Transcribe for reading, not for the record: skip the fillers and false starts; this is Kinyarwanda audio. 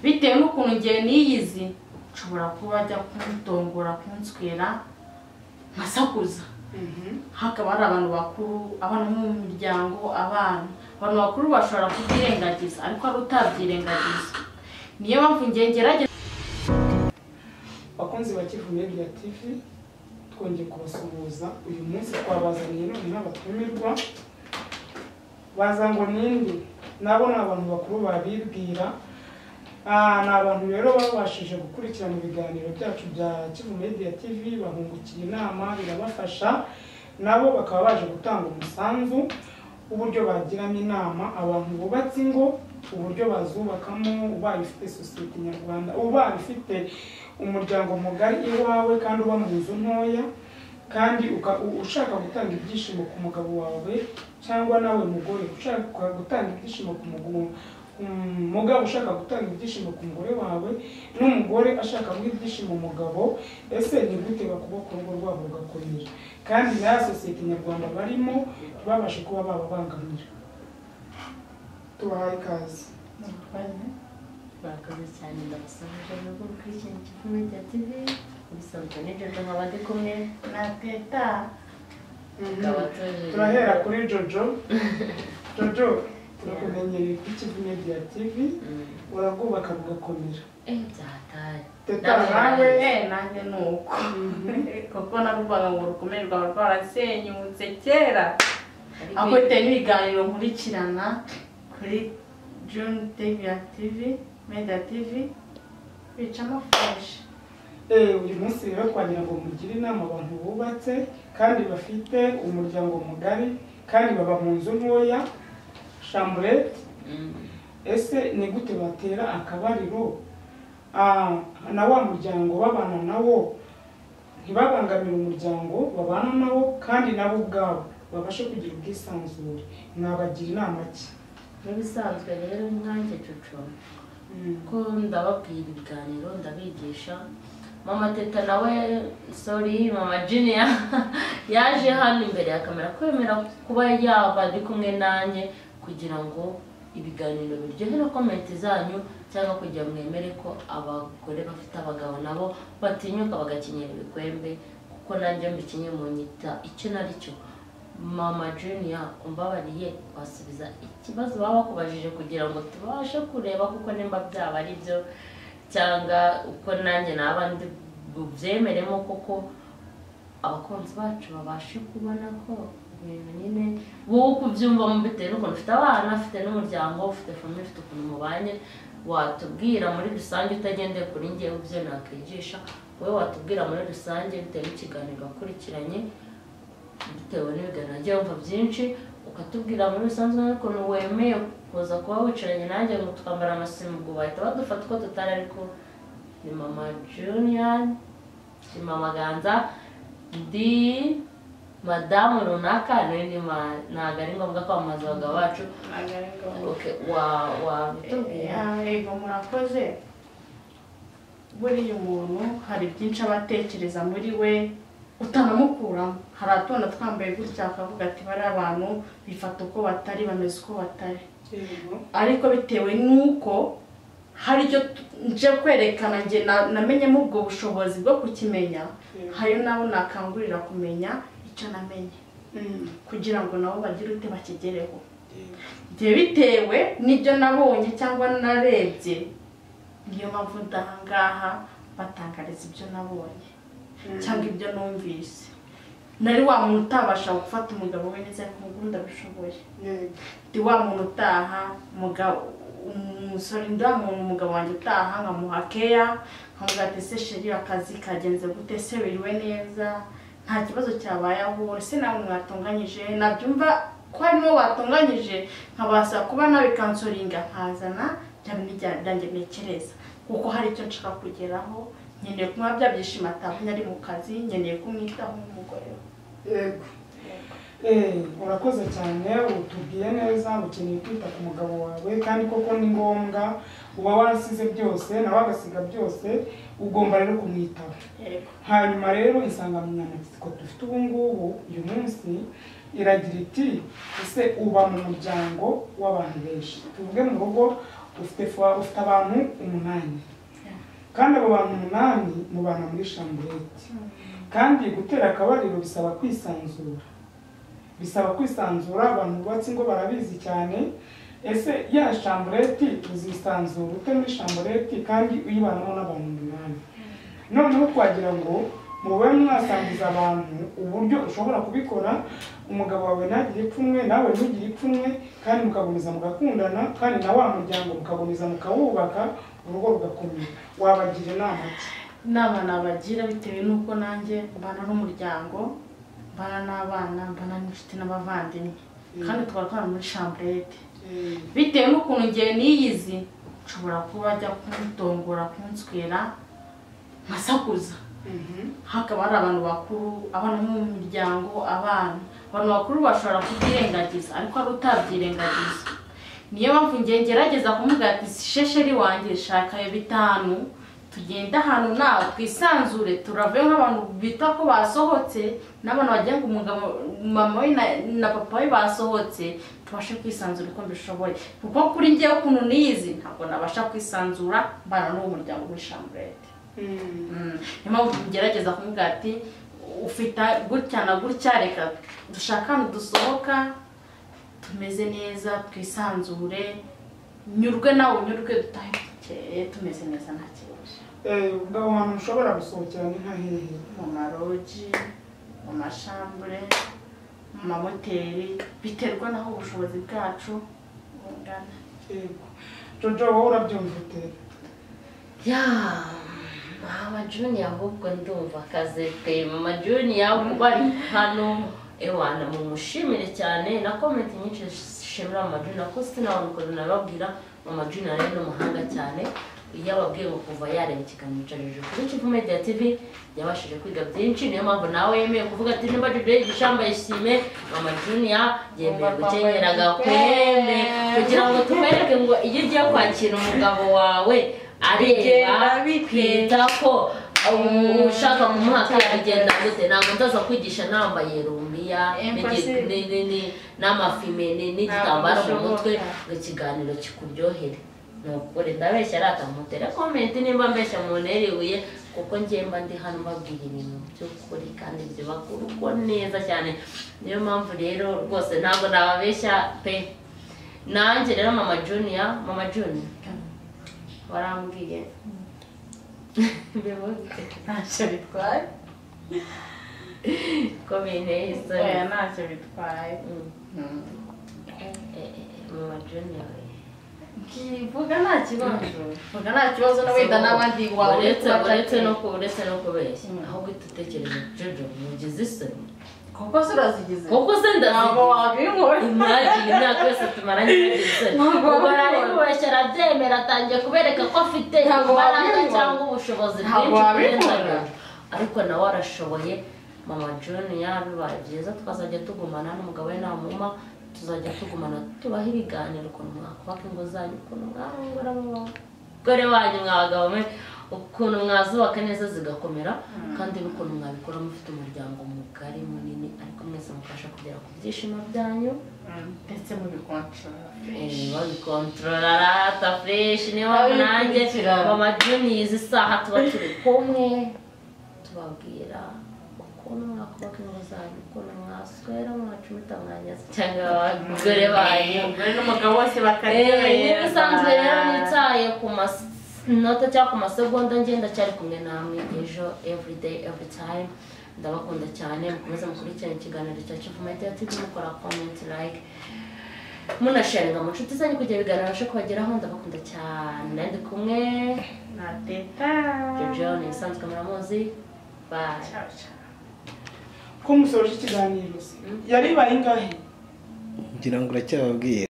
bitewe n'ukuntu ngiye niyizi nshobora kuba ajya kumutongora kunswera nkasakuza. Hakaba hari abantu bakuru, abantu mu miryango, abantu bakuru bashobora kubyirengagiza ariko ari utabyirengagiza. Niyo mpamvu ngiye ngerageza. Bakunzi ba Kivu Media TV, twongeye kubasuhuza. Uyu munsi twabazaniye none n'abatumirwa bazango nindi nabo n'abantu bakuru babibwira. Ni abantu rero babashije gukurikirana ibiganiro byacu bya Kivu Media TV, bahungukiye inama birabafasha, nabo bakaba baje gutanga umusanzu uburyo bagiramo inama abantu bubatse ingo, uburyo bazubakamo, ubaye ufite societe nyarwanda, ubaye ufite umuryango mugari iwawe kandi uba mu nzu ntoya, kandi ushaka gutanga ibyishimo ku mugabo wawe cyangwa nawe mugore ushaka gutanga ibyishimo ku mugabo ushaka gutanga ibyishimo ku mugore wawe, n'umugore ashaka guha ibyishimo umugabo, ese ni gute bakubaka urugo rwabo rugakomera kandi na societe nyarwanda barimo babashe kuba bababangamira? Tubahaye ikaze. Barakoze cyane, ndabasabije n'ubwo gukurikirana Kivu Media TV. Bisanzwe n'Jojo nk'abandi kumwe na Teta. Turahera kuri Jojo. Jojo, turakumenyereye kuri Kivu Media TV, urabwubaka bugakomera. Byatari. Teta nawe nanjye nuko. Kuko narubaga ngo rukomere rwawe rwarasenyutse kera. Ako bitewe n'ibiganiro nkurikirana kuri June TV, Media TV, bicamo fresh. Uyu munsi rero twagira ngo mugire inama abantu bubatse kandi bafite umuryango mugari kandi baba mu nzu ntoya, chambrette. Ese ni gute batera akabariro na wa muryango babana nawo, ntibabangamire umuryango babana nawo kandi nabo ubwabo babashe kugira ubwisanzure? Mwabagira inama ki? N'ibisanzwe rero nkanjye Jojo, ko ndababwira ibiganiro ndabigisha. Mama Teta nawe, sorry, Mama Junior yaje hano imbere ya kamera kwemera kuba yaba ari kumwe nanjye kugira ngo ibiganiro biryohere na comment zanyu, cyangwa kugira mwemere ko abagore bafite abagabo nabo batinyuka bagakinyera ibikwembe, kuko nanjye mbikinye mu nyita icyo nari cyo. Mama Junior, umbabariye wasubiza ikibazo baba bakubajije kugira ngo tubashe kureba kuko nimba byaba ari byo cyangwa uko nanjye n'abandi bubyemeremo, kuko abakunzi bacu babashe kubona ko ibintu nyine wowe kubyumva mu bitewe n'ukuntu ufite abana, ufite n'umuryango, ufite famille, ufite ukuntu mubanye. Watubwira muri rusange utagendeye kuri njyewe ibyo nakwigisha, wowe watubwira muri rusange bitewe n'ikiganiro wakurikiranye, bitewe n'ibiganiro nagiye wumva byinshi, ukatubwira muri rusange n'ukuntu wemeye kuza kuba wicaranye nanjye ngo twambara amasimu, ubwo bahita badufata uko tutari. Ariko ni Mama Junior, ni Mama Ganza, ndi madamu runaka, n'indi ntabwo ari ngombwa kwamamaza abagabo bacu. Wabitubwira? Yego, murakoze. Buriya umuntu hari byinshi abatekereza muri we utanamukuramo. Hari atona twambaye gutya akavuga ati bari abantu bifata uko batari, bameze uko batari. Ariko bitewe n'uko hari icyo nje kwerekana, njye namenyemo ubwo bushobozi bwo kukimenya, hari nabo nakangurira kumenya icyo namenye kugira ngo nabo bagire ute bakigereho. Njye bitewe n'ibyo nabonye cyangwa narebye, niyo mpamvu ndahangaha batangariza ibyo nabonye cyangwa ibyo numvise. Nari wa muntu utabasha gufata umugabo we neza kumuguru ndabishoboye. Ndi wa muntu utaha umusore, ndi wa muntu umugabo wanjye utaha nkamuha keya, nkamuga ati se sheri akazi kagenze gute, se wiriwe neza, nta kibazo cyabayeho, se nawe mwatunganyije, nabyumva ko hari n'uwo watunganyije nkabasha kuba nawe kansoringa nkazana bya byanjye ntekereza, kuko hari icyo nshaka kugeraho. Nkeneye kumwa bya byishimo atabonye ari mu kazi, nkeneye kumwitaho nk'umugore we. Yego. Urakoze cyane, utubwiye neza, ukeneye kwita ku mugabo wawe kandi koko ni ngombwa. Uba warasize byose nawe agasiga byose, ugomba rero kumwitaho. Hanyuma rero insanganyamatsiko dufite ubu ngubu uyu munsi iragira iti ese uba mu muryango w'abantu benshi, tuvuge mu rugo ufite abantu 8 kandi abo bantu 8 mubana muri chambrette kandi gutera akabariro bisaba kwisanzura abantu bubatse ngo barabizi cyane ese ya chambrette uzisanzura ute muri chambrette kandi uyibanamo n'abantu 8 noneho twagira ngo mube mwasangiza abantu uburyo ushobora kubikora umugabo wawe ntagire ipfunwe nawe ntugire ipfunwe kandi mukagumiza mugakundana kandi na wa muryango mukagumiza mukawubaka urugo rugakomera wabagira inama nabagira bitewe nuko nanjye mbana n'umuryango mbana n'abana mbana n'inshuti n'abavandimwe kandi twakora muri chambrette bitewe n'ukuntu ngiye niyizi nshobora kuba ajya kumutongora kunswera nkasakuza hakaba hari abantu bakuru abana mu miryango abantu bakuru bashobora kubyirengagiza ariko ari utabyirengagiza niyo mpamvu ngiye ngerageza kumubwira ati shesheri wanjye shaka 5 tugenda ahantu nawe twisanzure turavuye nk'abantu bita ko basohotse n'abantu bagira ngo umugabo mama we na papa we basohotse tubashe kwisanzura uko mbishoboye kuko kuri ngiye ukuntu niyizi ntabwo nabasha kwisanzura mbana n'uwo muryango muri chambrette niyo mpamvu ngerageza kumubwira ati ufite gutya na gutya reka dushaka ahantu dusohoka tumeze neza twisanzure nyurwe nawe unyurwe dutahe tumeze neza nta kibazo ubwo abantu ushobora gusohokera ni nka hehe mu maroji mu mashambure mu mamoteri biterwa naho ubushobozi bwacu bungana Jojo wowe urabyumva ute Mama Junior ahubwo ndumva akazi pe Mama Junior bari hano ewana mumushimire cyane na comment nyinshi shimira Mama Junior ko sinabonye nababwira Mama Junior rero umuhanga cyane yababwiye kuva yareba ikiganiro kuri Kivu Media TV yabashije kwiga byinshi niyo mpamvu nawe yemeye kuvuga ati nimba Jojo igishamba yishime Mama Junior yemeye gukenyera gakweme kugira ngo tukwereke ngo iyo ugiye kwakira umugabo wawe areba kwita ko ushaka kumuhaka yagenda gute ntabwo ndaza kwigisha nambaye rumbiya n'amafime n'igitambaro mu mutwe ngo ikiganiro kikuryohere nukuri ndabeshya aratamutera comment nimba mbeshya munerewe kuko ngemba ndi hano mbabwira ibintu by'ukuri kandi byubakuru ko neza cyane niyo mpamvu rero rwose ntabwo nababeshya pe nanjye rero Mama Junior warambwiye ntacyo bitwaye ko binteye isoni ntacyo bitwaye Mama Junior vuga nta kibazo na wenda n'abandi wawe uretse no kubeshya ahubwo itutekereza Jojo mugize isoni koko se urazigize koko se ntabwo wabinkora imyaka yose tumaranye isoni ubwo rari kubeshya arabyemera atangiye kubereka ko afite imbaraga cyangwa ubushobozi bwinshi ariko nawe arashoboye Mama Junior bibaye byiza twazajya tugumana n'umugabo we namuma tuzajya tugumana tubaha ibiganiro ukuntu mwakubaka ingo zanyu ukuntu mwahungura gore wanyu mwabagabo mwe ukuntu mwazubaka neza zigakomera kandi n'ukuntu mwabikora mufite umuryango mugari munini ariko mwese mukasha kugera ku byishimo byanyu ndetse mubikontorora rata fresh niyo nanjye Mama Junior izi saha tuba turi kumwe tubabwira ukuntu mwakubaka ingo zanyu ukuntu mwaswera mwacumita mwanyaza cyangwa abagore banyu n'umugabo wose bakaryohera n'ibisanzwe rero nitaye ku nota cyangwa ku masegonda ngenda cyari kumwe namwe ejo everyday every time ndabakunda cyane mukomeze mukurikirane ikiganiro cya Kivu Media TV mukora comment like munasharinga mu nshuti zanyu kugira ibiganiro bashe kubageraho ndabakunda cyane ndi kumwe na Teta Jojo ni isanzwe muramuzi bye ko musoje ikiganiro yari baye ingahe ngira ngo uracyababwira